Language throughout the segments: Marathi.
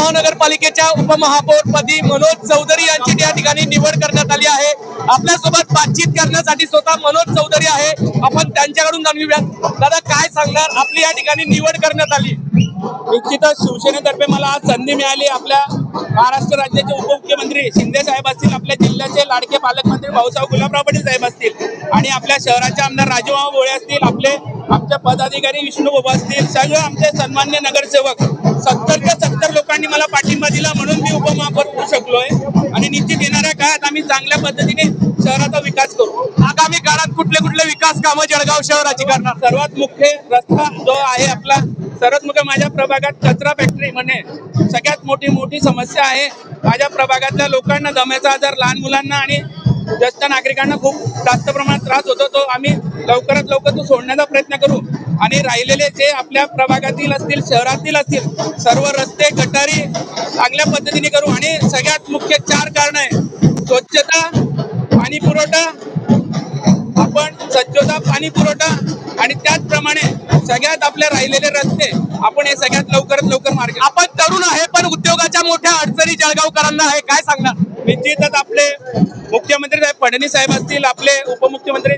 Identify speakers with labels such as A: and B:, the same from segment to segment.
A: महानगरपालिकेच्या उपमहापौरपदी मनोज चौधरी यांची या ठिकाणी निवड करण्यात आली आहे। आपल्यासोबत बातचीत करण्यासाठी स्वतः मनोज चौधरी आहे, आपण त्यांच्याकडून जाणून घेऊयात। दादा, काय सांगणार, आपली या ठिकाणी निवड करण्यात आली?
B: निश्चितच शिवसेनेतर्फे मला आज संधी मिळाली। आपल्या महाराष्ट्र राज्याचे उपमुख्यमंत्री शिंदे साहेब असतील, आपल्या जिल्ह्याचे लाडके पालकमंत्री भाऊसाहेब गुलाबराव पाटील साहेब असतील आणि आपल्या शहराचे आमदार राजूभाऊ भोळे असतील, आमचे पदाधिकारी विष्णू बाबा असतील, सगळे आमचे सन्मान्य नगरसेवक 70 ते 70 लोकांनी मला पाठिंबा दिला, म्हणून मी उपमहापौर होऊ शकलोय। आणि निश्चित येणाऱ्या काळात आम्ही चांगल्या पद्धतीने शहराचा विकास करू।
A: आगामी काळात कुठले विकास कामं जळगाव शहराची करणार?
B: सर्वात मुख्य रस्ता जो आहे आपला, सर्वात मुख्य माझ्या प्रभागात कचरा फॅक्टरी म्हणे सगळ्यात मोठी समस्या आहे। माझ्या प्रभागातल्या लोकांना दम्याचा आजार, लहान मुलांना आणि ज्येष्ठ नागरिकांना खूप जास्त प्रमाणात त्रास होतो, तो आम्ही लवकरात लवकर तो सोडण्याचा प्रयत्न करू। आणि राहिलेले जे आपल्या प्रभागातील असतील, शहरातील असतील, सर्व रस्ते गटारी चांगल्या पद्धतीने करू। आणि सगळ्यात मुख्य 4 कारण आहे: स्वच्छता, पाणी पुरवठा, पाणी पुरवठा आणि त्याचप्रमाणे सगळ्यात आपले राहिलेले रस्ते आपण हे सगळ्यात लवकरात लवकर मार्ग।
A: आपण तरुण आहे, पण उद्योगाच्या मोठ्या अडचणी जळगावकरांना आहे, काय सांगणार?
B: निश्चितच आपले मुख्यमंत्री साहेब फडणवीस साहेब असतील, आपले उपमुख्यमंत्री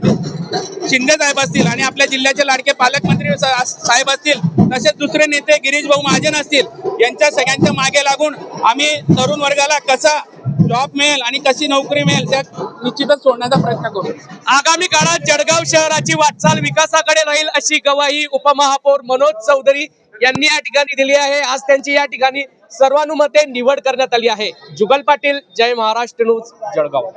B: शिंदे साहेब असतील आणि आपल्या जिल्ह्याचे लाडके पालकमंत्री साहेब असतील, तसेच दुसरे नेते गिरीश भाऊ महाजन असतील, यांच्या सगळ्यांच्या मागे लागून आम्ही तरुण वर्गाला कसा जॉब मिळेल आणि कशी नोकरी मिळेल त्यात निश्चितच सोडण्याचा प्रयत्न करू।
A: आगामी काळात जळगाव शहराची वाटचाल विकासाकडे राहील, अशी ग्वाही उपमहापौर मनोज चौधरी यांनी या ठिकाणी दिली आहे। आज त्यांची या ठिकाणी सर्वानुमते निवड करण्यात आली आहे। जुगल पाटील, जय महाराष्ट्र न्यूज, जळगाव।